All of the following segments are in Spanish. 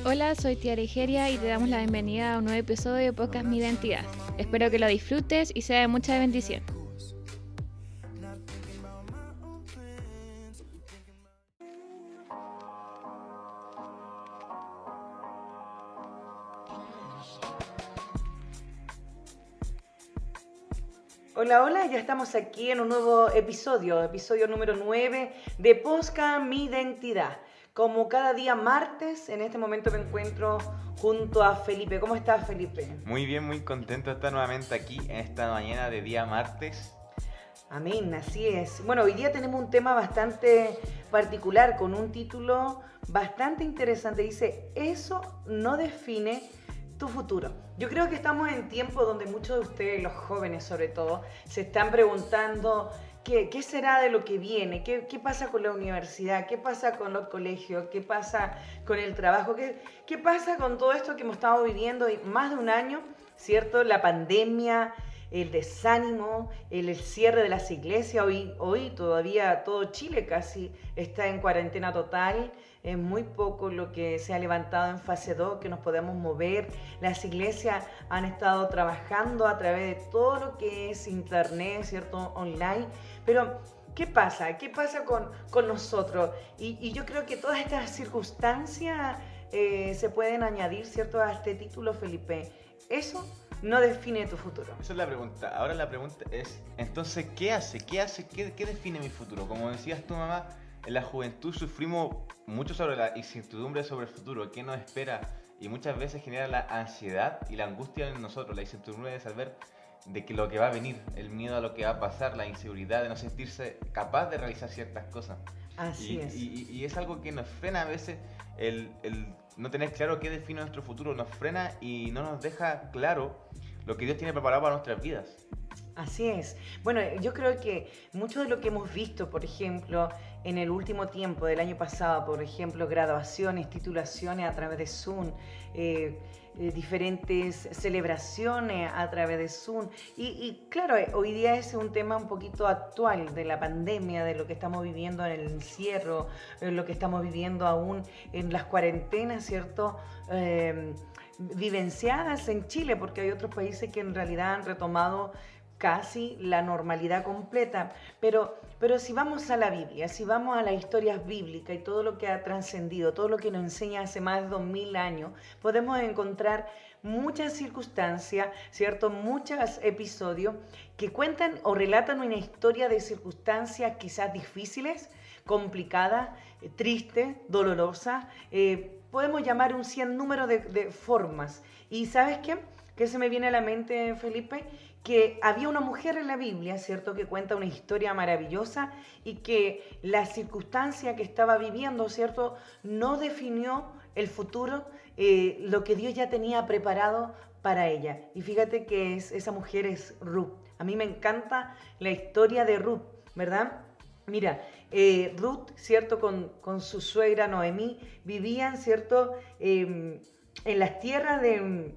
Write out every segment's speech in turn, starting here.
Hola, soy Tiara Igeria y te damos la bienvenida a un nuevo episodio de Podcast Mi Identidad. Espero que lo disfrutes y sea de mucha bendición. Hola, hola, ya estamos aquí en un nuevo episodio número 9 de Podcast Mi Identidad. Como cada día martes, en este momento me encuentro junto a Felipe. ¿Cómo estás, Felipe? Muy bien, muy contento de estar nuevamente aquí en esta mañana de día martes. Amén, así es. Bueno, hoy día tenemos un tema bastante particular, con un título bastante interesante. Dice, eso no define tu futuro. Yo creo que estamos en tiempos donde muchos de ustedes, los jóvenes sobre todo, se están preguntando qué será de lo que viene, qué pasa con la universidad, qué pasa con los colegios, qué pasa con el trabajo, qué pasa con todo esto que hemos estado viviendo más de un año, ¿cierto? La pandemia, el desánimo, el cierre de las iglesias. Hoy todavía todo Chile casi está en cuarentena total. Es muy poco lo que se ha levantado en fase 2, que nos podemos mover. Las iglesias han estado trabajando a través de todo lo que es internet, ¿cierto? Online. Pero, ¿qué pasa? ¿Qué pasa con nosotros? Y yo creo que todas estas circunstancias se pueden añadir, ¿cierto? A este título, Felipe. Eso no define tu futuro. Esa es la pregunta. Ahora la pregunta es, entonces, ¿qué hace? ¿Qué define mi futuro? Como decías tú, mamá, en la juventud sufrimos mucho sobre la incertidumbre sobre el futuro, qué nos espera, y muchas veces genera la ansiedad y la angustia en nosotros, la incertidumbre de saber de que lo que va a venir, el miedo a lo que va a pasar, la inseguridad de no sentirse capaz de realizar ciertas cosas. Así es. Y es algo que nos frena a veces, el no tener claro qué define nuestro futuro, nos frena y no nos deja claro lo que Dios tiene preparado para nuestras vidas. Así es. Bueno, yo creo que mucho de lo que hemos visto, por ejemplo, en el último tiempo del año pasado, por ejemplo, graduaciones, titulaciones a través de Zoom, diferentes celebraciones a través de Zoom. Y claro, hoy día es un tema un poquito actual de la pandemia, de lo que estamos viviendo en el encierro, lo que estamos viviendo aún en las cuarentenas, ¿cierto? Vivenciadas en Chile, porque hay otros países que en realidad han retomado casi la normalidad completa, pero si vamos a la Biblia, si vamos a las historias bíblicas y todo lo que ha trascendido, todo lo que nos enseña hace más de 2000 años, podemos encontrar muchas circunstancias, ¿cierto? Muchos episodios que cuentan o relatan una historia de circunstancias quizás difíciles, complicadas, tristes, dolorosas, podemos llamar un sinnúmero de formas. ¿Y sabes qué? ¿Qué se me viene a la mente, Felipe? Que había una mujer en la Biblia, ¿cierto?, que cuenta una historia maravillosa y que la circunstancia que estaba viviendo, ¿cierto?, no definió el futuro, lo que Dios ya tenía preparado para ella. Y fíjate que esa mujer es Ruth. A mí me encanta la historia de Ruth, ¿verdad? Mira, Ruth, ¿cierto?, con su suegra Noemí, vivían, ¿cierto?, en las tierras de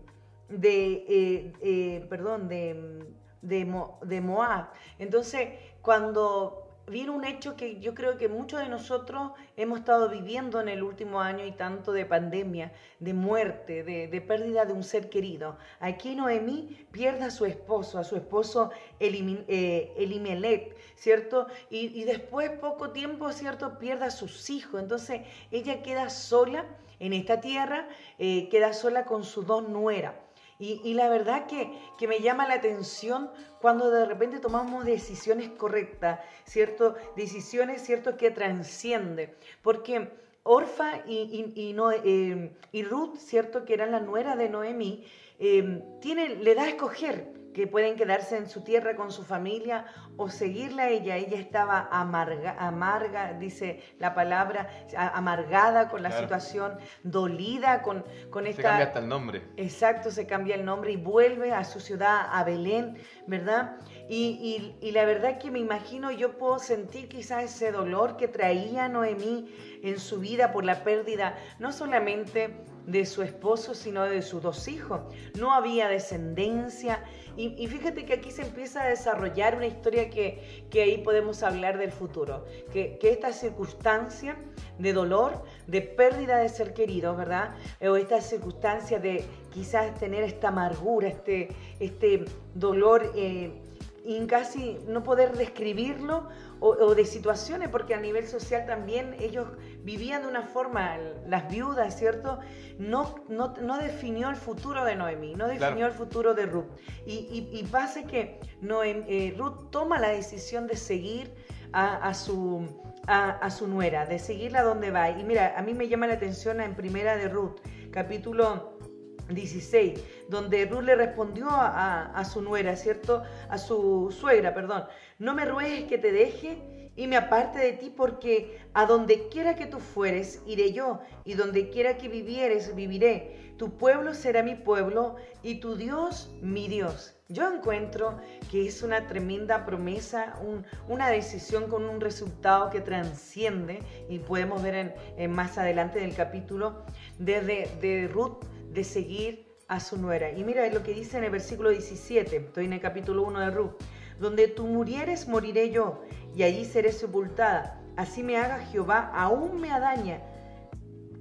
Moab. Entonces, cuando viene un hecho que yo creo que muchos de nosotros hemos estado viviendo en el último año y tanto, de pandemia, de muerte, de pérdida de un ser querido. Aquí Noemí pierde a su esposo Elimelech, ¿cierto? Y después, poco tiempo, ¿cierto?, pierde a sus hijos. Entonces, ella queda sola en esta tierra, queda sola con sus dos nueras. Y la verdad que me llama la atención cuando de repente tomamos decisiones correctas, ¿cierto? Decisiones, ¿cierto?, que trascienden. Porque Orfa y Ruth, ¿cierto?, que eran las nueras de Noemí, le da a escoger que pueden quedarse en su tierra con su familia o seguirla a ella. Ella estaba amarga, dice la palabra, amargada con la situación, dolida con esta... Se cambia hasta el nombre. Exacto, se cambia el nombre y vuelve a su ciudad, a Belén, ¿verdad? Y la verdad que me imagino, yo puedo sentir quizás ese dolor que traía Noemí en su vida por la pérdida, no solamente de su esposo, sino de sus dos hijos. No había descendencia Y fíjate que aquí se empieza a desarrollar una historia que ahí podemos hablar del futuro, que esta circunstancia de dolor, de pérdida de ser querido, ¿verdad? O esta circunstancia de quizás tener esta amargura, este dolor y casi no poder describirlo, o de situaciones, porque a nivel social también ellos vivían de una forma, las viudas, ¿cierto? No definió el futuro de Noemí, no definió Claro. el futuro de Ruth. Y pasa que Ruth toma la decisión de seguir a su nuera, de seguirla donde va. Y mira, a mí me llama la atención en Primera de Ruth, capítulo 16, donde Ruth le respondió a su nuera, ¿cierto? A su suegra, perdón. No me ruegues que te deje y me aparte de ti, porque a donde quiera que tú fueres, iré yo, y donde quiera que vivieres, viviré. Tu pueblo será mi pueblo y tu Dios, mi Dios. Yo encuentro que es una tremenda promesa, una decisión con un resultado que transciende, y podemos ver en más adelante en el capítulo de Ruth, de seguir a su nuera. Y mira lo que dice en el versículo 17, estoy en el capítulo 1 de Ruth: donde tú murieres, moriré yo, y allí seré sepultada. Así me haga Jehová, aún me adaña,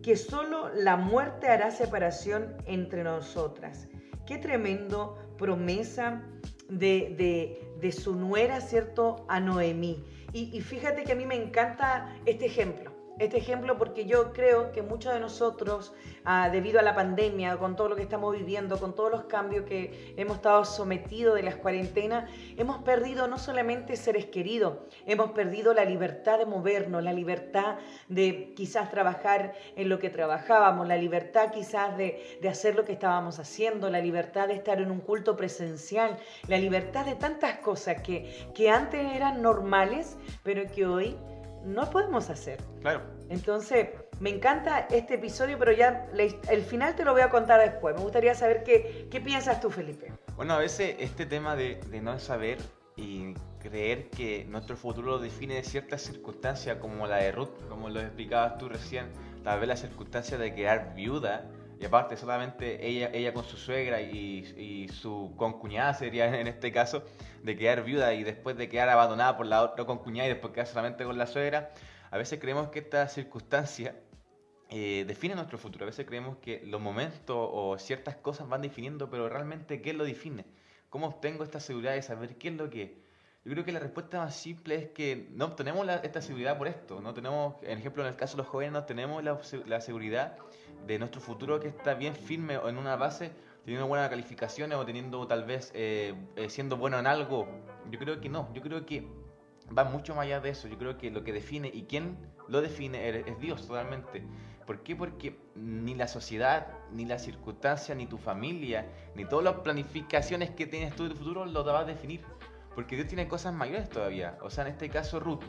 que solo la muerte hará separación entre nosotras. Qué tremendo promesa de su nuera, ¿cierto?, a Noemí. Y fíjate que a mí me encanta este ejemplo, porque yo creo que muchos de nosotros, debido a la pandemia, con todo lo que estamos viviendo, con todos los cambios que hemos estado sometidos de las cuarentenas, hemos perdido no solamente seres queridos, hemos perdido la libertad de movernos, la libertad de quizás trabajar en lo que trabajábamos, la libertad quizás de hacer lo que estábamos haciendo, la libertad de estar en un culto presencial, la libertad de tantas cosas que antes eran normales, pero que hoy no podemos hacer. Claro. Entonces, me encanta este episodio, pero ya el final te lo voy a contar después. Me gustaría saber qué piensas tú, Felipe. Bueno, a veces este tema de no saber y creer que nuestro futuro lo define ciertas circunstancias, como la de Ruth, como lo explicabas tú recién, tal vez la circunstancia de quedar viuda, y aparte solamente ella con su suegra y su concuñada sería en este caso, de quedar viuda y después de quedar abandonada por la otra concuñada y después quedar solamente con la suegra. A veces creemos que esta circunstancia define nuestro futuro. A veces creemos que los momentos o ciertas cosas van definiendo, pero realmente ¿qué lo define? ¿Cómo obtengo esta seguridad de saber qué es lo que es? Yo creo que la respuesta más simple es que no obtenemos esta seguridad por esto. No tenemos, por ejemplo, en el caso de los jóvenes, no tenemos la seguridad de nuestro futuro que está bien firme en una base, teniendo buenas calificaciones o teniendo tal vez siendo bueno en algo. Yo creo que no. Yo creo que va mucho más allá de eso. Yo creo que lo que define y quién lo define es Dios totalmente. ¿Por qué? Porque ni la sociedad, ni la circunstancia, ni tu familia, ni todas las planificaciones que tienes tú del futuro lo vas a definir. Porque Dios tiene cosas mayores todavía. O sea, en este caso Ruth,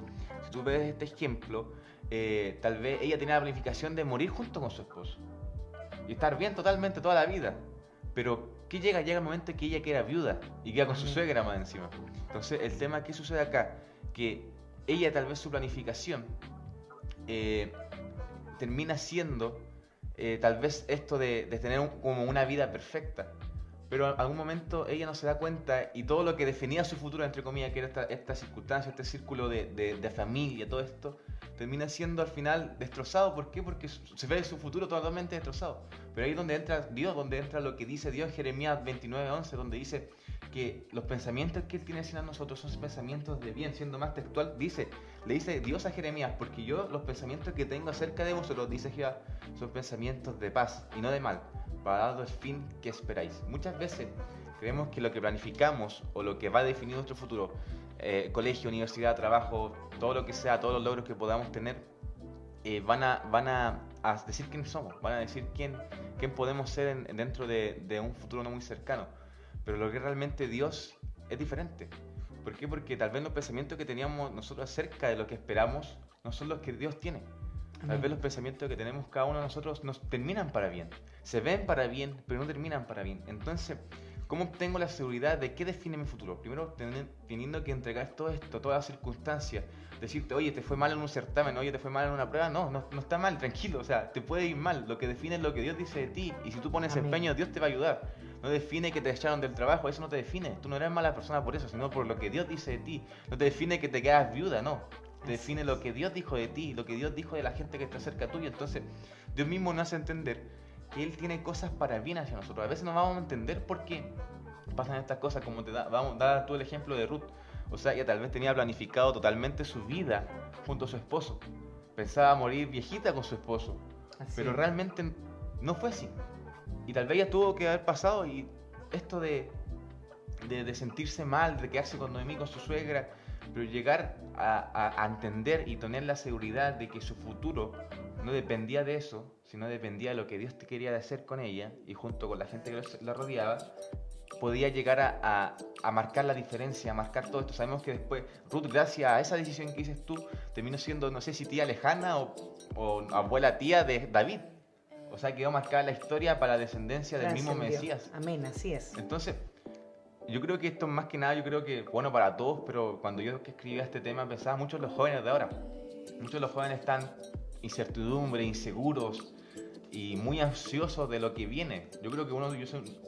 si tú ves este ejemplo, tal vez ella tenía la planificación de morir junto con su esposo y estar bien totalmente toda la vida. Pero ¿qué llega? Llega el momento que ella queda viuda y queda con su suegra más encima. Entonces el tema, ¿qué sucede acá? Que ella tal vez su planificación termina siendo tal vez esto de tener como una vida perfecta. Pero en algún momento ella no se da cuenta y todo lo que definía su futuro, entre comillas, que era esta circunstancia, este círculo de familia, todo esto, termina siendo al final destrozado. ¿Por qué? Porque se ve su futuro totalmente destrozado. Pero ahí es donde entra Dios, donde entra lo que dice Dios en Jeremías 29:11, donde dice que los pensamientos que Él tiene hacia nosotros son pensamientos de bien. Siendo más textual, le dice Dios a Jeremías: porque yo los pensamientos que tengo acerca de vosotros, dice Jehová, son pensamientos de paz y no de mal, para daros el fin que esperáis. Muchas veces creemos que lo que planificamos o lo que va a definir nuestro futuro, colegio, universidad, trabajo, todo lo que sea, todos los logros que podamos tener, van a decir quiénes somos, van a decir quién podemos ser dentro de un futuro no muy cercano. Pero lo que realmente Dios es diferente. ¿Por qué? Porque tal vez los pensamientos que teníamos nosotros acerca de lo que esperamos no son los que Dios tiene. Tal vez los pensamientos que tenemos cada uno de nosotros nos terminan para bien. Se ven para bien, pero no terminan para bien. Entonces, ¿cómo obtengo la seguridad de qué define mi futuro? Primero, teniendo que entregar todo esto, todas las circunstancias. Decirte, oye, te fue mal en un certamen, oye, te fue mal en una prueba. No está mal, tranquilo. O sea, te puede ir mal. Lo que define es lo que Dios dice de ti. Y si tú pones empeño, Dios te va a ayudar. no define que te echaron del trabajo, eso no te define. Tú no eres mala persona por eso, sino por lo que Dios dice de ti. No te define que te quedas viuda, no. Te define lo que Dios dijo de ti, lo que Dios dijo de la gente que está cerca tuya. Entonces, Dios mismo nos hace entender que Él tiene cosas para bien hacia nosotros. A veces no vamos a entender por qué pasan estas cosas, como vamos a dar tú el ejemplo de Ruth. O sea, ella tal vez tenía planificado totalmente su vida junto a su esposo. Pensaba morir viejita con su esposo, pero realmente no fue así. Y tal vez ella tuvo que haber pasado, y esto de sentirse mal, de quedarse con Noemí, con su suegra, pero llegar a entender y tener la seguridad de que su futuro no dependía de eso, sino dependía de lo que Dios te quería hacer con ella, y junto con la gente que la rodeaba, podía llegar a marcar la diferencia, a marcar todo esto. Sabemos que después Ruth, gracias a esa decisión que dices tú, terminó siendo, no sé si tía lejana o abuela tía de David. O sea, quedó marcada la historia para la descendencia del mismo Mesías. Amén, así es. Entonces, yo creo que esto más que nada, yo creo que, bueno, para todos, pero cuando yo escribía este tema pensaba mucho en los jóvenes de ahora. Muchos de los jóvenes están incertidumbre, inseguros y muy ansiosos de lo que viene. Yo creo que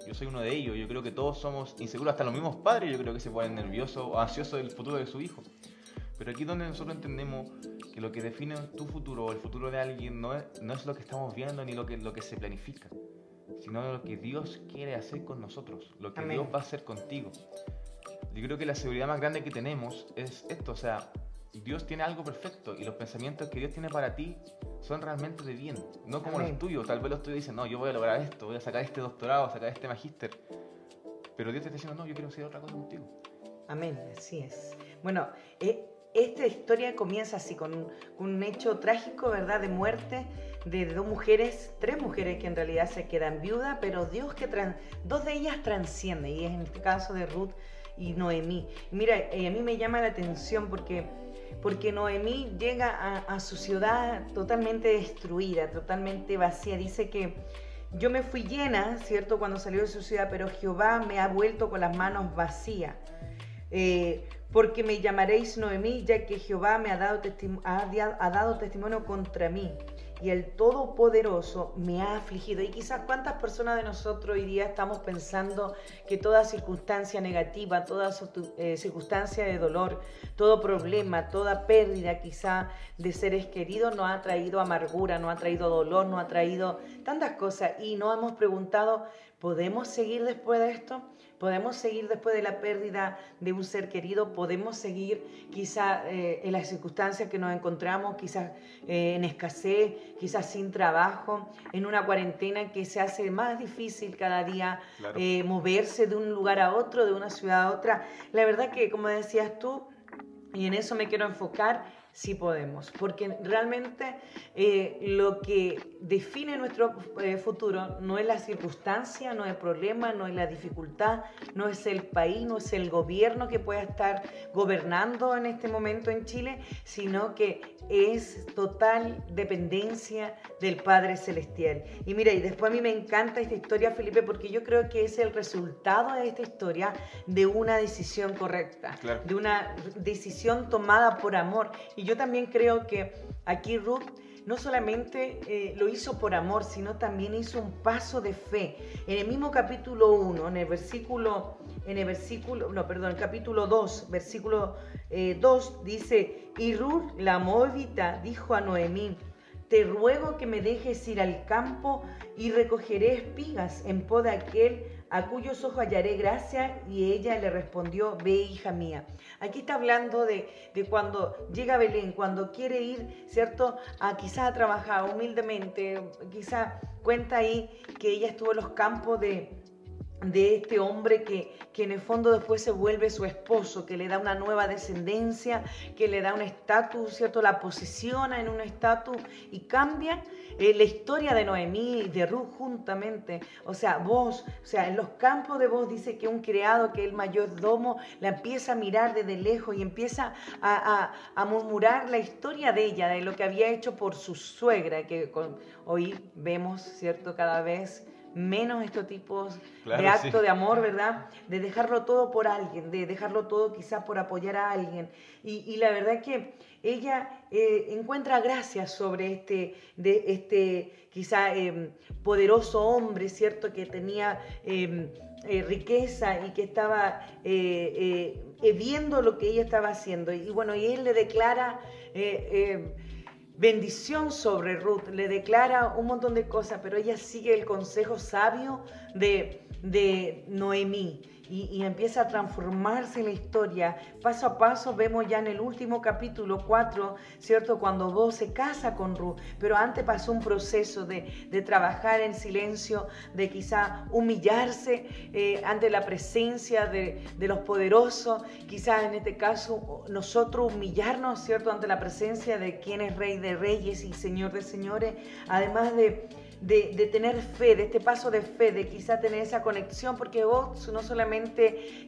yo soy uno de ellos. Yo creo que todos somos inseguros, hasta los mismos padres yo creo que se ponen nerviosos o ansiosos del futuro de su hijo. Pero aquí es donde nosotros entendemos que lo que define tu futuro o el futuro de alguien no es lo que estamos viendo ni lo que se planifica, sino lo que Dios quiere hacer con nosotros, lo que Dios va a hacer contigo. Yo creo que la seguridad más grande que tenemos es esto, o sea, Dios tiene algo perfecto y los pensamientos que Dios tiene para ti son realmente de bien, no como los tuyos. Tal vez los tuyos dicen, no, yo voy a lograr esto, voy a sacar este doctorado, sacar este magíster, pero Dios te está diciendo, no, yo quiero hacer otra cosa contigo. Amén, así es. Bueno, esta historia comienza así, con un hecho trágico, ¿verdad?, de muerte de tres mujeres que en realidad se quedan viudas, pero Dios dos de ellas transcienden, y es en este caso de Ruth y Noemí. Mira, a mí me llama la atención porque Noemí llega a su ciudad totalmente destruida, totalmente vacía. Dice que yo me fui llena, ¿cierto?, cuando salió de su ciudad, pero Jehová me ha vuelto con las manos vacías. Porque me llamaréis Noemí, ya que Jehová me ha dado testimonio contra mí, y el Todopoderoso me ha afligido. Y quizás cuántas personas de nosotros hoy día estamos pensando que toda circunstancia negativa, toda circunstancia de dolor, todo problema, toda pérdida quizá de seres queridos nos ha traído amargura, nos ha traído dolor, nos ha traído tantas cosas, y nos hemos preguntado, ¿podemos seguir después de esto? ¿Podemos seguir después de la pérdida de un ser querido? ¿Podemos seguir quizá en las circunstancias que nos encontramos, quizás en escasez, quizás sin trabajo, en una cuarentena que se hace más difícil cada día, claro, moverse de un lugar a otro, de una ciudad a otra? La verdad que, como decías tú, y en eso me quiero enfocar, sí podemos, porque realmente lo que define nuestro futuro no es la circunstancia, no es el problema, no es la dificultad, no es el país, no es el gobierno que pueda estar gobernando en este momento en Chile, sino que es total dependencia del Padre Celestial. Y mira, y después a mí me encanta esta historia, Felipe, porque yo creo que es el resultado de esta historia de una decisión correcta, claro, de una decisión tomada por amor. Y yo también creo que aquí Ruth no solamente lo hizo por amor, sino también hizo un paso de fe. En el mismo capítulo 1, capítulo 2, versículo 2, dice, y Ruth, la moabita, dijo a Noemí, te ruego que me dejes ir al campo y recogeré espigas en pos de aquel a cuyos ojos hallaré gracia. Y ella le respondió, ve, hija mía. Aquí está hablando de cuando llega a Belén, cuando quiere ir, ¿cierto?, quizás a trabajar humildemente. Quizás cuenta ahí que ella estuvo en los campos de este hombre que en el fondo después se vuelve su esposo, que le da una nueva descendencia, que le da un estatus, ¿cierto?, la posiciona en un estatus y cambia la historia de Noemí y de Ruth juntamente. O sea, en los campos de Boaz dice que un criado, que el mayordomo, la empieza a mirar desde lejos y empieza a murmurar la historia de ella, de lo que había hecho por su suegra, que hoy vemos, ¿cierto?, cada vez menos estos tipos Claro, de acto sí. de amor, ¿verdad? De dejarlo todo por alguien, de dejarlo todo quizás por apoyar a alguien. Y la verdad que ella encuentra gracia sobre este quizá poderoso hombre, ¿cierto? Que tenía riqueza y que estaba viendo lo que ella estaba haciendo. Y bueno, y él le declara bendición sobre Ruth, le declara un montón de cosas, pero ella sigue el consejo sabio de Noemí y empieza a transformarse en la historia. Paso a paso vemos ya en el último capítulo 4, ¿cierto? Cuando Boaz se casa con Ruth, pero antes pasó un proceso de trabajar en silencio, de quizá humillarse ante la presencia de los poderosos, quizás en este caso nosotros humillarnos, ¿cierto? Ante la presencia de quien es Rey de Reyes y Señor de Señores, además de tener fe, de este paso de fe, de quizá tener esa conexión, porque Boaz no solamente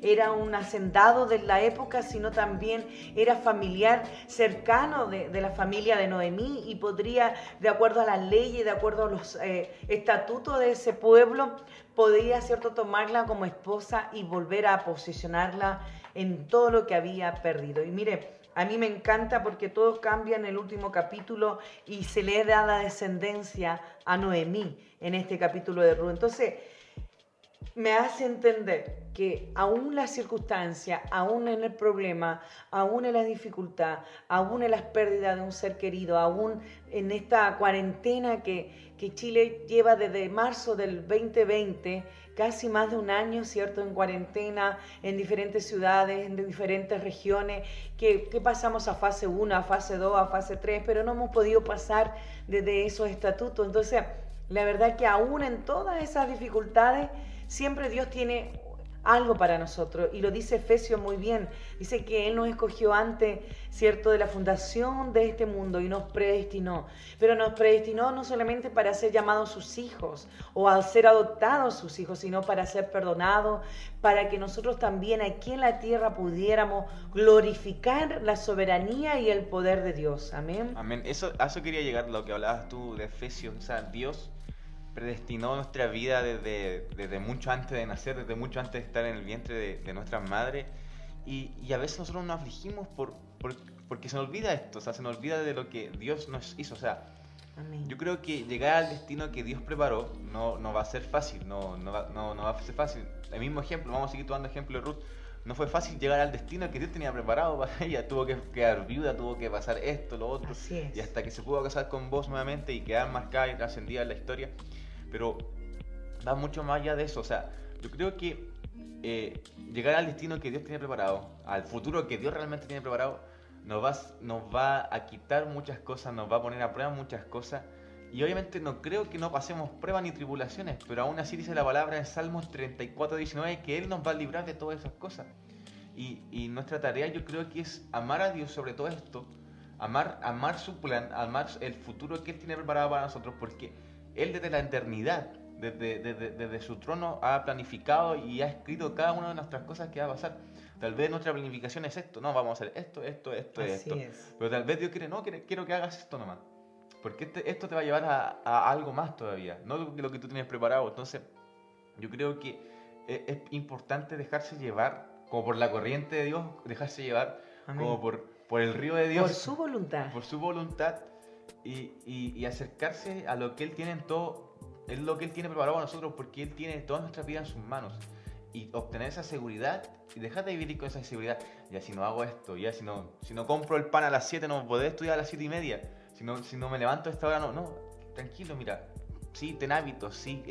era un hacendado de la época, sino también era familiar cercano de la familia de Noemí y podría, de acuerdo a las leyes, de acuerdo a los estatutos de ese pueblo, podía, ¿cierto?, tomarla como esposa y volver a posicionarla en todo lo que había perdido. Y mire, a mí me encanta porque todo cambia en el último capítulo y se le da la descendencia a Noemí en este capítulo de Ruth. Entonces, me hace entender que aún la circunstancia, aún en el problema, aún en la dificultad, aún en las pérdidas de un ser querido, aún en esta cuarentena que Chile lleva desde marzo del 2020, casi más de un año, ¿cierto?, en cuarentena, en diferentes ciudades, en diferentes regiones, que pasamos a fase 1, a fase 2, a fase 3, pero no hemos podido pasar desde esos estatutos. Entonces, la verdad que aún en todas esas dificultades, siempre Dios tiene algo para nosotros, y lo dice Efesios muy bien. Dice que Él nos escogió antes, ¿cierto?, de la fundación de este mundo y nos predestinó. Pero nos predestinó no solamente para ser llamados sus hijos o a ser adoptados sus hijos, sino para ser perdonados, para que nosotros también aquí en la tierra pudiéramos glorificar la soberanía y el poder de Dios. Amén. Amén. A eso quería llegar, lo que hablabas tú de Efesios. O sea, Dios predestinó nuestra vida desde mucho antes de nacer, desde mucho antes de estar en el vientre de nuestra madre, y a veces nosotros nos afligimos porque se nos olvida esto, o sea, se nos olvida de lo que Dios nos hizo. O sea, Amén. yo creo que llegar al destino que Dios preparó no va a ser fácil, no va a ser fácil. El mismo ejemplo, vamos a seguir tomando ejemplo de Ruth. No fue fácil llegar al destino que Dios tenía preparado para ella. Tuvo que quedar viuda, tuvo que pasar esto, lo otro. Así es. Y hasta que se pudo casar con vos nuevamente y quedar marcada y trascendida en la historia. Pero va mucho más allá de eso. O sea, yo creo que llegar al destino que Dios tiene preparado, al futuro que Dios realmente tiene preparado, nos va a quitar muchas cosas, nos va a poner a prueba muchas cosas. Y obviamente no creo que no pasemos pruebas ni tribulaciones, pero aún así dice la palabra en Salmos 34:19 que Él nos va a librar de todas esas cosas. Y nuestra tarea, yo creo que es amar a Dios sobre todo esto, amar su plan, amar el futuro que Él tiene preparado para nosotros, porque Él desde la eternidad, desde su trono, ha planificado y ha escrito cada una de nuestras cosas que va a pasar. Tal vez nuestra planificación es esto, no, vamos a hacer esto. Así es. Pero tal vez Dios quiero que hagas esto nomás. Porque esto te va a llevar a algo más todavía, no lo que tú tienes preparado. Entonces, yo creo que es importante dejarse llevar, como por la corriente de Dios, dejarse llevar, Amén, como por el río de Dios. por su voluntad. Por su voluntad y acercarse a lo que Él tiene en todo, es lo que Él tiene preparado para nosotros, porque Él tiene toda nuestra vida en sus manos. Y obtener esa seguridad y dejar de vivir con esa seguridad. Ya si no hago esto, ya si no compro el pan a las 7, no podré estudiar a las 7:30. Si no me levanto a esta hora, no, tranquilo, mira, sí, ten hábitos, sí,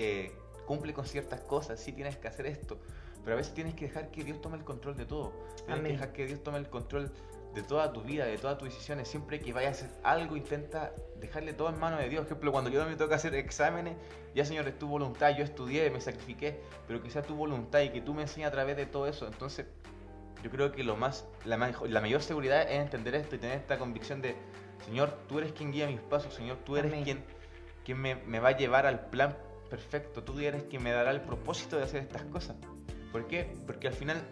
cumple con ciertas cosas, sí tienes que hacer esto, pero a veces tienes que dejar que Dios tome el control de todo. Tienes que dejar que Dios tome el control de toda tu vida, de todas tus decisiones. Siempre que vayas a hacer algo, intenta dejarle todo en manos de Dios. Por ejemplo, cuando yo me toca hacer exámenes, ya Señor, es tu voluntad, yo estudié, me sacrifiqué, pero que sea tu voluntad y que tú me enseñes a través de todo eso. Entonces, yo creo que la mayor seguridad es entender esto y tener esta convicción de: Señor, tú eres quien guía mis pasos, Señor, tú eres quien me va a llevar al plan perfecto, tú eres quien me dará el propósito de hacer estas cosas. ¿Por qué? Porque al final,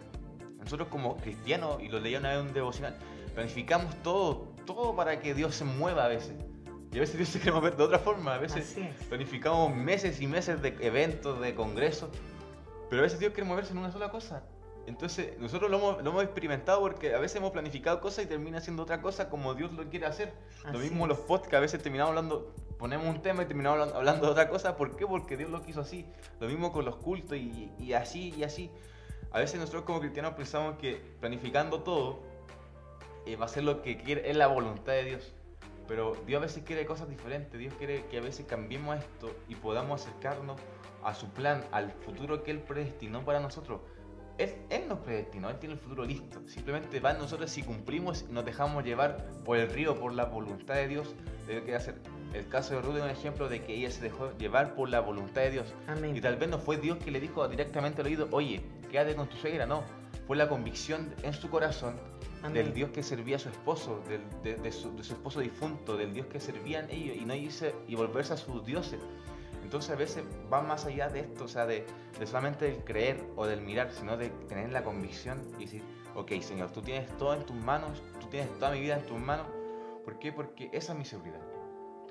nosotros como cristianos, y lo leía una vez en un devocional, planificamos todo para que Dios se mueva a veces. Y a veces Dios se quiere mover de otra forma. A veces Así es. planificamos meses y meses de eventos, de congresos, pero a veces Dios quiere moverse en una sola cosa. Entonces nosotros lo hemos experimentado porque a veces hemos planificado cosas y termina siendo otra cosa como Dios lo quiere hacer. Lo Así mismo es. los podcasts, a veces terminamos hablando, ponemos un tema y terminamos hablando de otra cosa. ¿Por qué? Porque Dios lo quiso así. Lo mismo con los cultos y así y así. A veces nosotros como cristianos pensamos que planificando todo va a ser lo que quiere, es la voluntad de Dios. Pero Dios a veces quiere cosas diferentes. Dios quiere que a veces cambiemos esto y podamos acercarnos a su plan, al futuro que Él predestinó para nosotros. Él nos predestinó, Él tiene el futuro listo. Simplemente va en nosotros si cumplimos y nos dejamos llevar por el río, por la voluntad de Dios. Debe que hacer. El caso de Ruth es un ejemplo de que ella se dejó llevar por la voluntad de Dios. Amén. Y tal vez no fue Dios que le dijo directamente al oído, oye, quédate con tu suegra, no. Fue la convicción en su corazón Amén. del Dios que servía a su esposo, de su esposo difunto, del Dios que servían ellos y no irse y volverse a sus dioses. Entonces a veces va más allá de esto, o sea, de solamente del creer o del mirar, sino de tener la convicción y decir, ok, Señor, tú tienes todo en tus manos, tú tienes toda mi vida en tus manos. ¿Por qué? Porque esa es mi seguridad.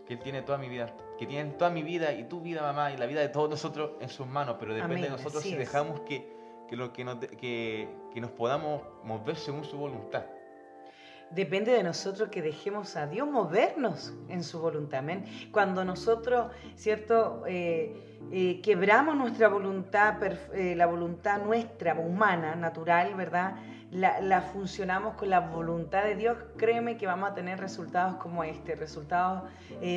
Que Él tiene toda mi vida, que tiene toda mi vida y tu vida, mamá, y la vida de todos nosotros en sus manos, pero depende Amén, de nosotros así si es. dejamos que nos podamos mover según su voluntad. Depende de nosotros que dejemos a Dios movernos en su voluntad. Amén. Cuando nosotros, ¿cierto? Quebramos nuestra voluntad, la voluntad nuestra, humana, natural, ¿verdad? La funcionamos con la voluntad de Dios, créeme que vamos a tener resultados como este, resultados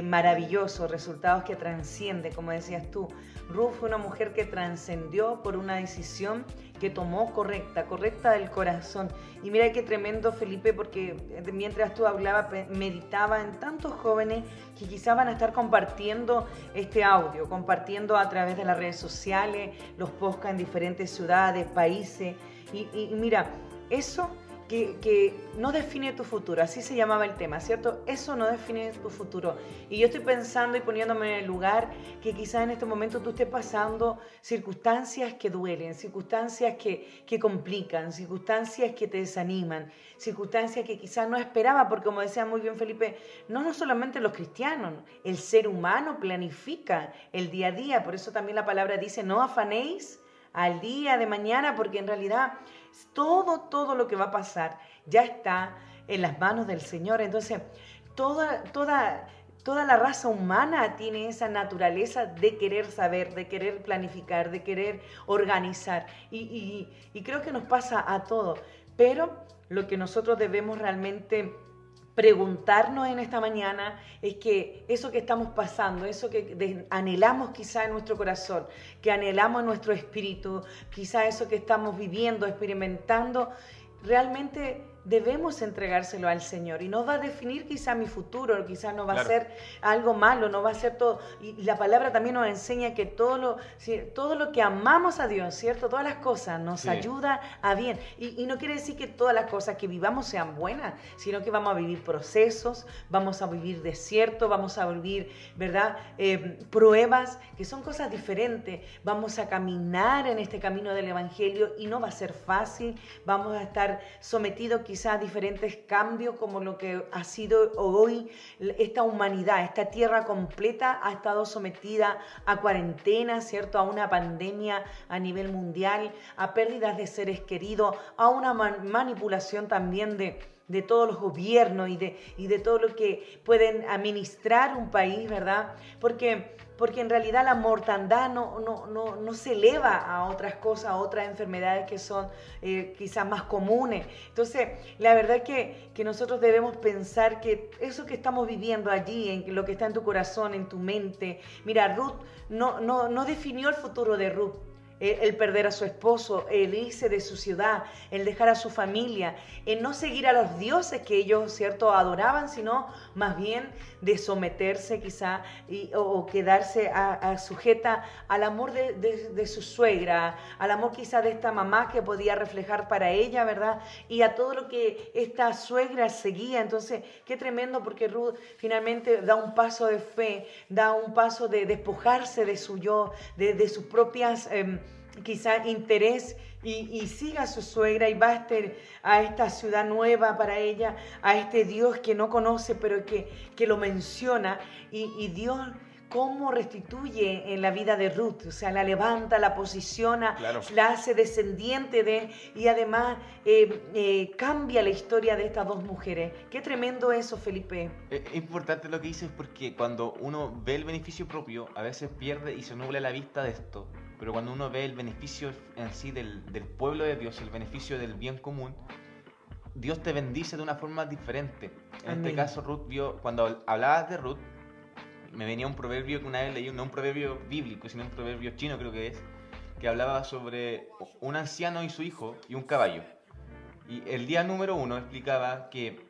maravillosos, resultados que trascienden, como decías tú. Ruth fue una mujer que trascendió por una decisión que tomó correcta del corazón. Y mira qué tremendo, Felipe, porque mientras tú hablabas, meditaba en tantos jóvenes que quizás van a estar compartiendo este audio, compartiendo a través de las redes sociales, los podcasts en diferentes ciudades, países. Y mira, eso que no define tu futuro, así se llamaba el tema, ¿cierto? Eso no define tu futuro. Y yo estoy pensando y poniéndome en el lugar que quizás en este momento tú estés pasando circunstancias que duelen, circunstancias que complican, circunstancias que te desaniman, circunstancias que quizás no esperaba, porque como decía muy bien Felipe, no solamente los cristianos, el ser humano planifica el día a día, por eso también la palabra dice, no afanéis al día de mañana, porque en realidad todo lo que va a pasar ya está en las manos del Señor. Entonces, toda la raza humana tiene esa naturaleza de querer saber, de querer planificar, de querer organizar. Y creo que nos pasa a todos. Pero lo que nosotros debemos realmente preguntarnos en esta mañana es que eso que estamos pasando, eso que anhelamos quizá en nuestro corazón, que anhelamos en nuestro espíritu, quizá eso que estamos viviendo, experimentando, realmente debemos entregárselo al Señor y no va a definir quizá mi futuro, quizá no va a ser algo malo, no va a ser todo. Y la palabra también nos enseña que todo lo que amamos a Dios, ¿cierto? Todas las cosas nos ayuda a bien. Y no quiere decir que todas las cosas que vivamos sean buenas, sino que vamos a vivir procesos, vamos a vivir desiertos, vamos a vivir, ¿verdad? Pruebas, que son cosas diferentes. Vamos a caminar en este camino del Evangelio y no va a ser fácil, vamos a estar sometidos quizás a diferentes cambios como lo que ha sido hoy esta humanidad, esta tierra completa ha estado sometida a cuarentena, ¿cierto? A una pandemia a nivel mundial, a pérdidas de seres queridos, a una manipulación también de todos los gobiernos y de todo lo que pueden administrar un país, ¿verdad? Porque en realidad la mortandad no se eleva a otras cosas, a otras enfermedades que son quizás más comunes. Entonces, la verdad que nosotros debemos pensar que eso que estamos viviendo allí, en lo que está en tu corazón, en tu mente, mira, Ruth no definió el futuro de Ruth. El perder a su esposo, el irse de su ciudad, el dejar a su familia, el no seguir a los dioses que ellos, ¿cierto?, adoraban, sino más bien de someterse quizá o quedarse sujeta al amor de su suegra, al amor quizá de esta mamá que podía reflejar para ella, ¿verdad? Y a todo lo que esta suegra seguía. Entonces, qué tremendo, porque Ruth finalmente da un paso de fe, da un paso de despojarse de su yo, de sus propias quizá interés y siga a su suegra y va a esta ciudad nueva para ella, a este Dios que no conoce pero que lo menciona y Dios cómo restituye en la vida de Ruth, o sea, la levanta, la posiciona, Claro. la hace descendiente y además cambia la historia de estas dos mujeres. Qué tremendo eso, Felipe. Es importante lo que dices porque cuando uno ve el beneficio propio, a veces pierde y se nubla la vista de esto. Pero cuando uno ve el beneficio en sí del pueblo de Dios, el beneficio del bien común, Dios te bendice de una forma diferente. En Amén. este caso, Ruth vio, cuando hablabas de Ruth, me venía un proverbio que una vez leí, no un proverbio bíblico, sino un proverbio chino creo que es, que hablaba sobre un anciano y su hijo y un caballo. Y el día número 1 explicaba que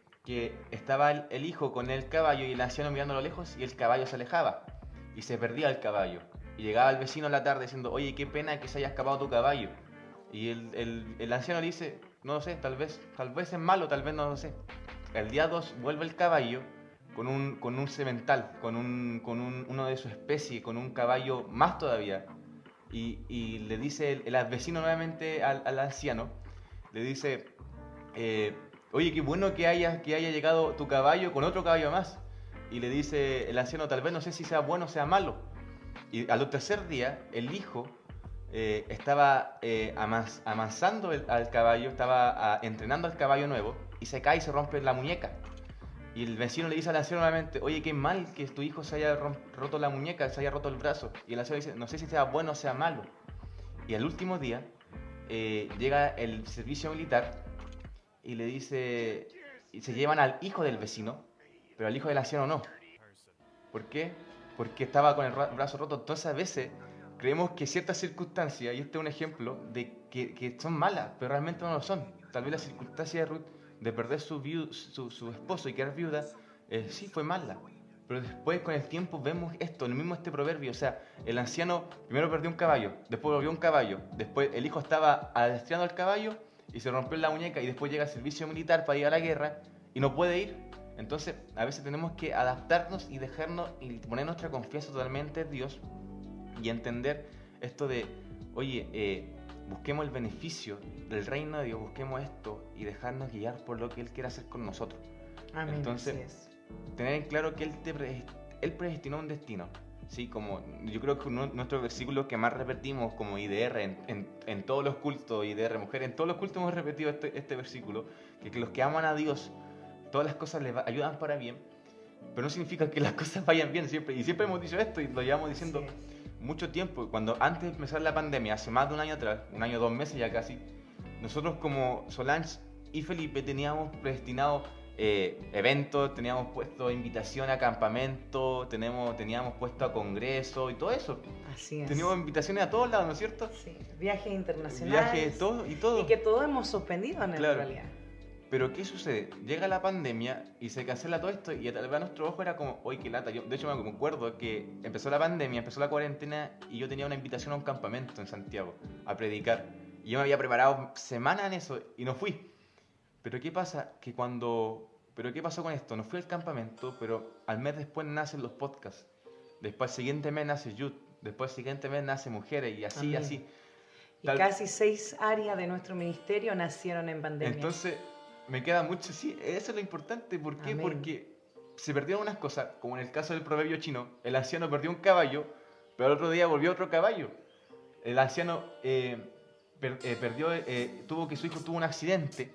estaba el hijo con el caballo y el anciano mirando a lo lejos y el caballo se alejaba y se perdía el caballo. Y llegaba el vecino a la tarde diciendo, oye, qué pena que se haya escapado tu caballo. Y el anciano le dice, no lo sé, tal vez es malo, tal vez no lo sé. El día 2 vuelve el caballo con un semental, con uno de su especie, con un caballo más todavía. Y le dice el vecino nuevamente al anciano, le dice, oye, qué bueno que haya llegado tu caballo con otro caballo más. Y le dice el anciano, tal vez no sé si sea bueno o sea malo. Y al tercer día, el hijo estaba amansando al caballo, estaba entrenando al caballo nuevo, y se cae y se rompe la muñeca. Y el vecino le dice al anciano nuevamente, oye, qué mal que tu hijo se haya roto la muñeca, se haya roto el brazo. Y el anciano dice, no sé si sea bueno o sea malo. Y al último día, llega el servicio militar y le dice, y se llevan al hijo del vecino, pero al hijo del anciano no. ¿Por qué? Porque estaba con el brazo roto. Entonces a veces creemos que ciertas circunstancias, y este es un ejemplo, de que son malas, pero realmente no lo son. Tal vez la circunstancia de Ruth de perder su esposo y quedar viuda, sí fue mala. Pero después con el tiempo vemos esto, el mismo este proverbio. O sea, el anciano primero perdió un caballo, después volvió un caballo, después el hijo estaba adiestrando al caballo y se rompió la muñeca y después llega el servicio militar para ir a la guerra y no puede ir. Entonces a veces tenemos que adaptarnos y dejarnos y poner nuestra confianza totalmente en Dios y entender esto de, oye, busquemos el beneficio del reino de Dios, busquemos esto y dejarnos guiar por lo que Él quiere hacer con nosotros. Amén. Entonces, Así es. tener en claro que Él predestinó un destino. ¿Sí? Como yo creo que nuestros versículos que más repetimos como IDR en todos los cultos, IDR Mujer, en todos los cultos hemos repetido este versículo, que los que aman a Dios, todas las cosas les ayudan para bien, pero no significa que las cosas vayan bien siempre. Y siempre hemos dicho esto y lo llevamos diciendo mucho tiempo. Cuando antes de empezar la pandemia, hace más de un año atrás, un año, 2 meses ya casi, nosotros como Solange y Felipe teníamos predestinado eventos, teníamos puesto invitación a campamento, teníamos puesto a congreso y todo eso. Así es. Teníamos invitaciones a todos lados, ¿no es cierto? Sí, viajes internacionales. Viajes, todo y todo. Y que todos hemos suspendido en Claro. realidad. Pero ¿qué sucede? Llega la pandemia y se cancela todo esto y tal vez a nuestro ojo era como, oye, qué lata. Yo, de hecho, me acuerdo que empezó la pandemia, empezó la cuarentena y yo tenía una invitación a un campamento en Santiago a predicar. Y yo me había preparado semanas en eso y no fui. Pero ¿qué pasa? ¿Pero qué pasó con esto? No fui al campamento, pero al mes después nacen los podcasts. Después al siguiente mes nace Youth. Después al siguiente mes nace Mujeres y así, Amén. así. Y casi 6 áreas de nuestro ministerio nacieron en pandemia. Entonces, me queda mucho, sí, eso es lo importante. ¿Por qué? Amén. Porque se perdieron unas cosas, como en el caso del proverbio chino, el anciano perdió un caballo, pero el otro día volvió otro caballo. El anciano tuvo que su hijo tuvo un accidente,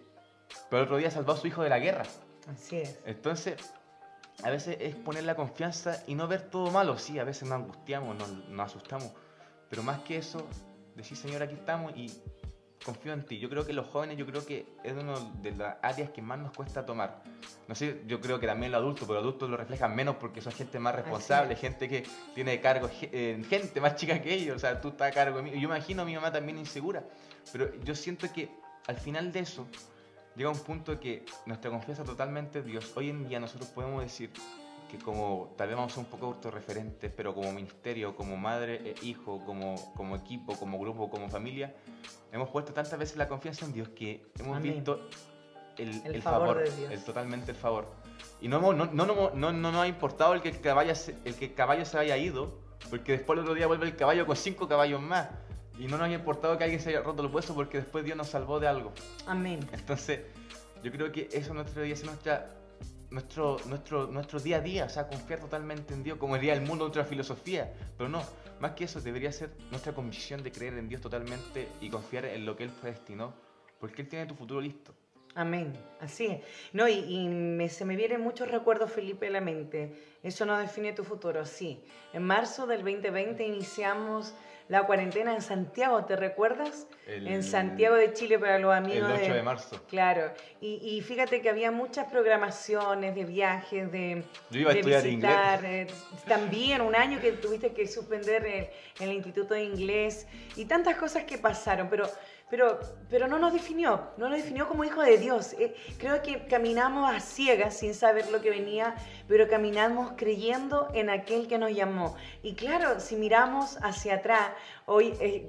pero el otro día salvó a su hijo de la guerra. Así es. Entonces, a veces es poner la confianza y no ver todo malo. Sí, a veces nos angustiamos, nos asustamos, pero más que eso, decir, Señor, aquí estamos y confío en ti. Yo creo que los jóvenes, es una de las áreas que más nos cuesta tomar. No sé, yo creo que también los adultos, pero los adultos lo reflejan menos porque son gente más responsable, gente que tiene cargo, gente más chica que ellos. O sea, tú estás a cargo de mí. Yo imagino a mi mamá también insegura, pero yo siento que al final de eso llega un punto que nuestra confianza totalmente en Dios. Hoy en día nosotros podemos decir que como tal vez vamos a ser un poco autorreferentes, pero como ministerio, como madre e hijo, como equipo, como grupo, como familia, hemos puesto tantas veces la confianza en Dios que hemos Amén. visto el favor de Dios. totalmente el favor. Y no nos ha importado el que el caballo se haya ido, porque después el otro día vuelve el caballo con 5 caballos más. y no nos haya importado que alguien se haya roto los huesos porque después Dios nos salvó de algo. Amén. Entonces, yo creo que eso nuestro día es nuestro día a día, o sea, confiar totalmente en Dios, como diría el mundo, nuestra filosofía, pero no, más que eso, debería ser nuestra convicción de creer en Dios totalmente y confiar en lo que Él predestinó, porque Él tiene tu futuro listo. Amén, así es. No, se me vienen muchos recuerdos, Felipe, a la mente. Eso no define tu futuro, sí. En marzo del 2020 iniciamos la cuarentena en Santiago, ¿te recuerdas? En Santiago de Chile para los amigos. El 8 de marzo. Claro, y fíjate que había muchas programaciones de viajes, Yo iba a estudiar visitar, inglés. También un año que tuviste que suspender el Instituto de Inglés y tantas cosas que pasaron, pero no nos definió como hijo de Dios. Creo que caminamos a ciegas sin saber lo que venía, pero caminamos creyendo en aquel que nos llamó. Y claro, si miramos hacia atrás,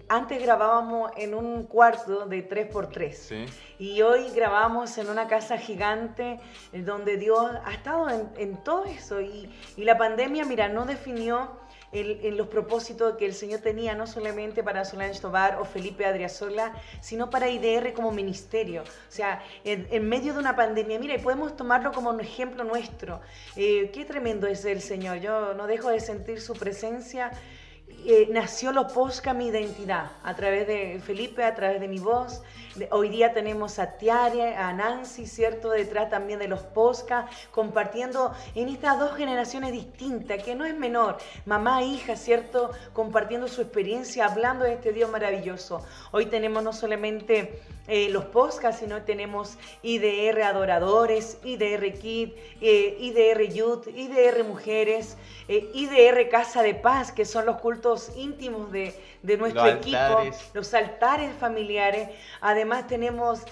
antes grabábamos en un cuarto de 3x3. Sí. Y hoy grabamos en una casa gigante donde Dios ha estado en todo eso. Y la pandemia, mira, no definió en los propósitos que el Señor tenía, no solamente para Solange Tovar o Felipe Adriasola, sino para IDR como ministerio. O sea, en medio de una pandemia, mira, y podemos tomarlo como un ejemplo nuestro. Qué tremendo es el Señor. Yo no dejo de sentir su presencia. Nació los podcast Mi Identidad a través de Felipe, a través de mi voz. Hoy día tenemos a Tiare, a Nancy, ¿cierto? Detrás también de los podcasts, compartiendo en estas dos generaciones distintas, que no es menor, mamá e hija, ¿cierto? Compartiendo su experiencia, hablando de este Dios maravilloso. Hoy tenemos no solamente los podcasts, sino tenemos IDR Adoradores, IDR Kid, IDR Youth, IDR Mujeres, IDR Casa de Paz, que son los cultos íntimos de nuestro equipo, los altares familiares. Además tenemos,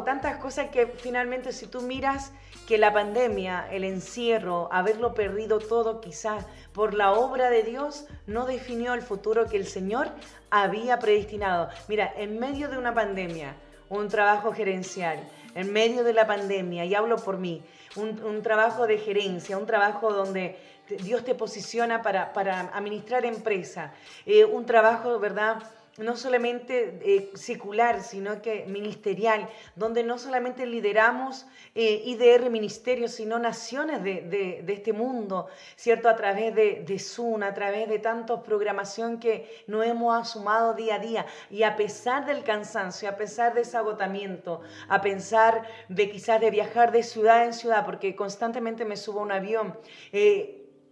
tantas cosas que finalmente si tú miras que la pandemia, el encierro, haberlo perdido todo quizás por la obra de Dios, no definió el futuro que el Señor había predestinado. Mira, en medio de una pandemia, un trabajo gerencial, en medio de la pandemia, y hablo por mí, un trabajo de gerencia, un trabajo donde Dios te posiciona para administrar empresa, un trabajo, ¿verdad?, no solamente secular, sino que ministerial, donde no solamente lideramos IDR ministerios, sino naciones de este mundo, ¿cierto? A través de Zoom, a través de tantas programación que nos hemos asumado día a día. Y a pesar del cansancio, a pesar de ese agotamiento, a pesar de quizás de viajar de ciudad en ciudad, porque constantemente me subo a un avión,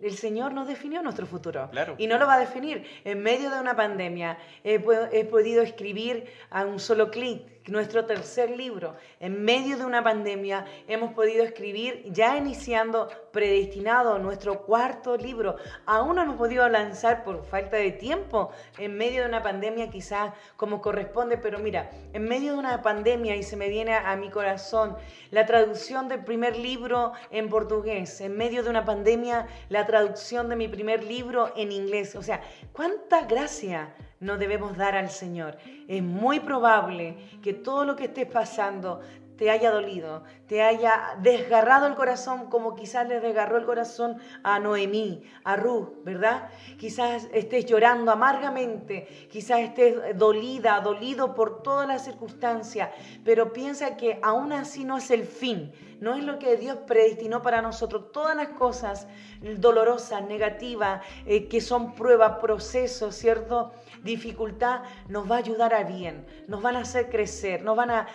el Señor nos definió nuestro futuro. Claro. Y no lo va a definir. En medio de una pandemia he podido escribir a un solo clic nuestro tercer libro. En medio de una pandemia hemos podido escribir, ya iniciando Predestinado, nuestro cuarto libro. Aún no hemos podido lanzar por falta de tiempo, en medio de una pandemia quizás como corresponde, pero mira, en medio de una pandemia, y se me viene a mi corazón la traducción del primer libro en portugués, en medio de una pandemia la traducción de mi primer libro en inglés. O sea, cuánta gracia no debemos dar al Señor. Es muy probable que todo lo que estés pasando te haya dolido, te haya desgarrado el corazón como quizás le desgarró el corazón a Noemí, a Ruth, ¿verdad? Quizás estés llorando amargamente, quizás estés dolido por todas las circunstancias, pero piensa que aún así no es el fin, no es lo que Dios predestinó para nosotros. Todas las cosas dolorosas, negativas, que son pruebas, procesos, ¿cierto?, dificultad, nos va a ayudar a bien, nos van a hacer crecer, nos van a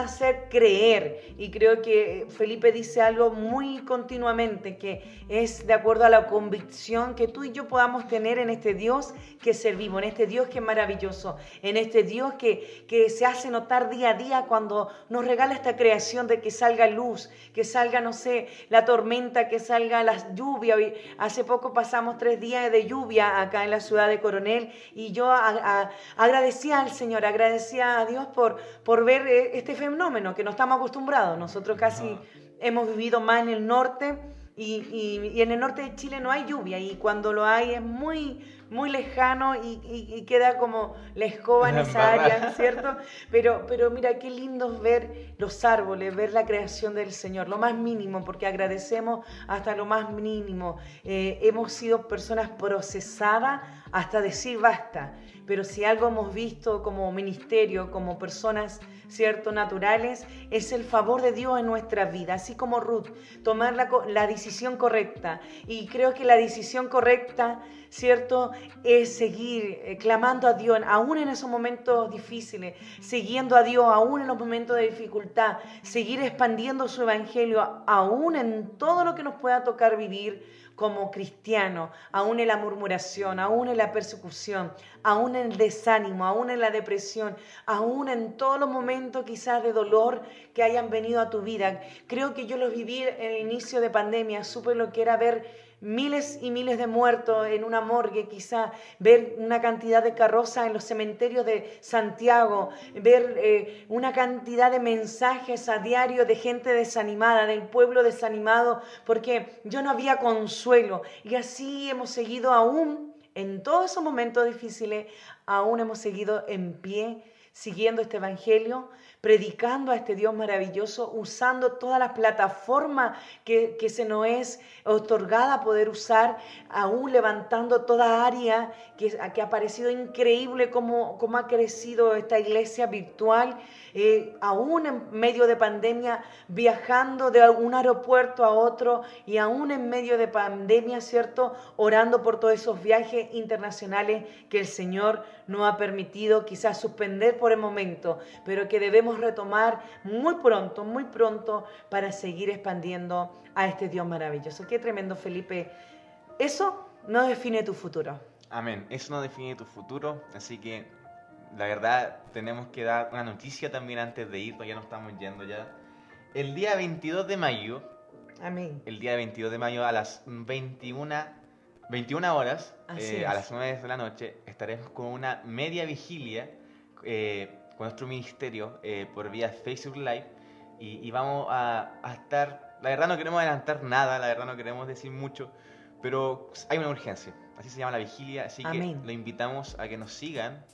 hacer creer. Y creo que Felipe dice algo muy continuamente, que es de acuerdo a la convicción que tú y yo podamos tener en este Dios que servimos, en este Dios que es maravilloso, en este Dios que se hace notar día a día cuando nos regala esta creación de que salga luz, que salga, no sé, la tormenta, que salga la lluvia. Hoy, hace poco pasamos 3 días de lluvia acá en la ciudad de Coronel, y yo agradecía al Señor, agradecía a Dios por ver este fenómeno que no estamos acostumbrados. Nosotros casi hemos vivido más en el norte, y en el norte de Chile no hay lluvia, y cuando lo hay es muy, muy lejano y queda como la escoba en esa área, ¿cierto? Pero mira, qué lindo es ver los árboles, ver la creación del Señor, lo más mínimo, porque agradecemos hasta lo más mínimo. Hemos sido personas procesadas hasta decir basta, pero si algo hemos visto como ministerio, como personas, ¿cierto?, naturales, es el favor de Dios en nuestra vida, así como Ruth, tomar la decisión correcta. Y creo que la decisión correcta, ¿cierto?, es seguir clamando a Dios, aún en esos momentos difíciles, siguiendo a Dios, aún en los momentos de dificultad, seguir expandiendo su evangelio, aún en todo lo que nos pueda tocar vivir como cristianos, aún en la murmuración, aún en la persecución, aún en el desánimo, aún en la depresión, aún en todos los momentos quizás de dolor que hayan venido a tu vida. Creo que yo los viví en el inicio de pandemia, supe lo que era ver miles y miles de muertos en una morgue, quizá ver una cantidad de carrozas en los cementerios de Santiago, ver una cantidad de mensajes a diario de gente desanimada, del pueblo desanimado, porque yo no había consuelo. Y así hemos seguido aún, en todos esos momentos difíciles, aún hemos seguido en pie, siguiendo este evangelio, predicando a este Dios maravilloso, usando todas las plataformas que se nos es otorgada poder usar, aún levantando toda área que ha parecido increíble cómo ha crecido esta iglesia virtual, aún en medio de pandemia, viajando de un aeropuerto a otro y aún en medio de pandemia, ¿cierto?, orando por todos esos viajes internacionales que el Señor nos ha permitido quizás suspender por el momento, pero que debemos retomar muy pronto para seguir expandiendo a este Dios maravilloso. Qué tremendo, Felipe. Eso no define tu futuro. Amén. Eso no define tu futuro, así que la verdad tenemos que dar una noticia también antes de irnos, ya nos estamos yendo ya. El día 22 de mayo, amén. El día 22 de mayo a las 21 horas, a las 9 de la noche, estaremos con una media vigilia con nuestro ministerio por vía Facebook Live y vamos a estar, la verdad no queremos adelantar nada, la verdad no queremos decir mucho, pero hay una urgencia, así se llama la vigilia, así amén. que lo invitamos a que nos sigan,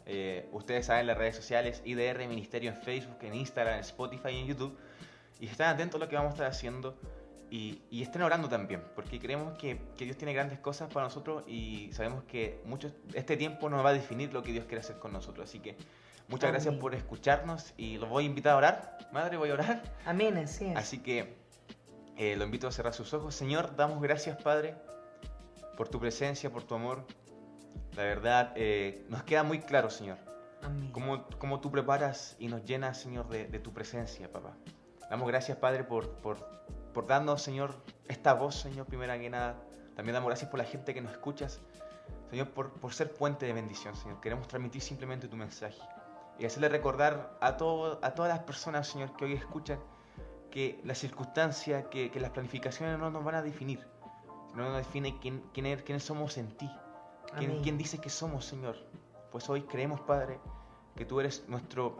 ustedes saben las redes sociales, IDR Ministerio en Facebook, en Instagram, en Spotify y en YouTube, y estén atentos a lo que vamos a estar haciendo. Y estén orando también, porque creemos que Dios tiene grandes cosas para nosotros y sabemos que este tiempo nos va a definir lo que Dios quiere hacer con nosotros. Así que muchas amén. Gracias por escucharnos y los voy a invitar a orar. Madre, voy a orar. Amén, así es. Así que lo invito a cerrar sus ojos. Señor, damos gracias, Padre, por tu presencia, por tu amor. La verdad, nos queda muy claro, Señor, cómo tú preparas y nos llenas, Señor, de tu presencia, papá. Damos gracias, Padre, por darnos, Señor, esta voz, Señor, primera que nada. También damos gracias por la gente que nos escuchas, Señor, por ser puente de bendición, Señor. Queremos transmitir simplemente tu mensaje y hacerle recordar a todas las personas, Señor, que hoy escuchan, que las circunstancias, que las planificaciones no nos van a definir. No nos define quiénes somos en ti. ¿Quién dice que somos, Señor? Pues hoy creemos, Padre, que tú eres nuestro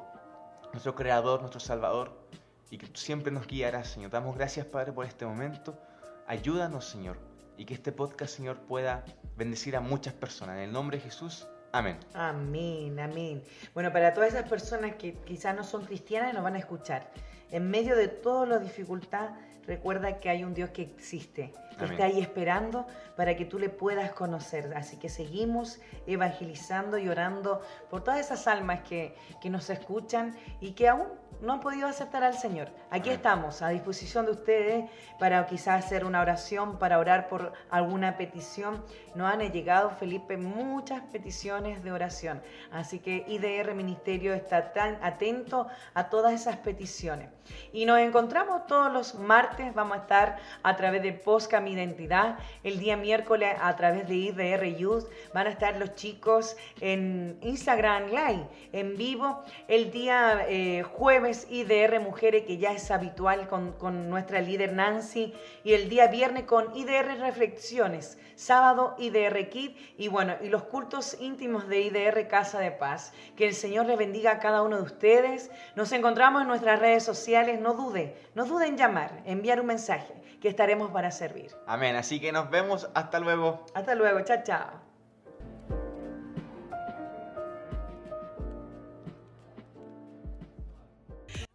Creador, nuestro Salvador, y que tú siempre nos guiarás, Señor. Damos gracias, Padre, por este momento. Ayúdanos, Señor, y que este podcast, Señor, pueda bendecir a muchas personas. En el nombre de Jesús, amén. Amén, amén. Bueno, para todas esas personas que quizás no son cristianas y nos van a escuchar, en medio de toda la dificultad, recuerda que hay un Dios que existe, que está ahí esperando para que tú le puedas conocer. Así que seguimos evangelizando y orando por todas esas almas que nos escuchan y que aún no han podido aceptar al Señor. Aquí estamos a disposición de ustedes para quizás hacer una oración, para orar por alguna petición. Nos han llegado, Felipe, muchas peticiones de oración. Así que IDR Ministerio está tan atento a todas esas peticiones. Y nos encontramos todos los martes, vamos a estar a través de Posca Mi Identidad, el día miércoles a través de IDR Youth, van a estar los chicos en Instagram Live, en vivo, el día jueves IDR Mujeres, que ya es habitual con nuestra líder Nancy, y el día viernes con IDR Reflexiones, sábado IDR Kid, y bueno, y los cultos íntimos de IDR Casa de Paz. Que el Señor les bendiga a cada uno de ustedes. Nos encontramos en nuestras redes sociales, no duden en llamar, enviar un mensaje, que estaremos para servir. Amén, así que nos vemos, hasta luego. Hasta luego, chao, chao.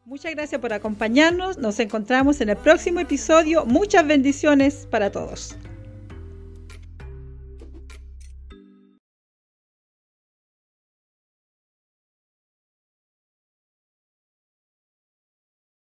Muchas gracias por acompañarnos. Nos encontramos en el próximo episodio. Muchas bendiciones para todos.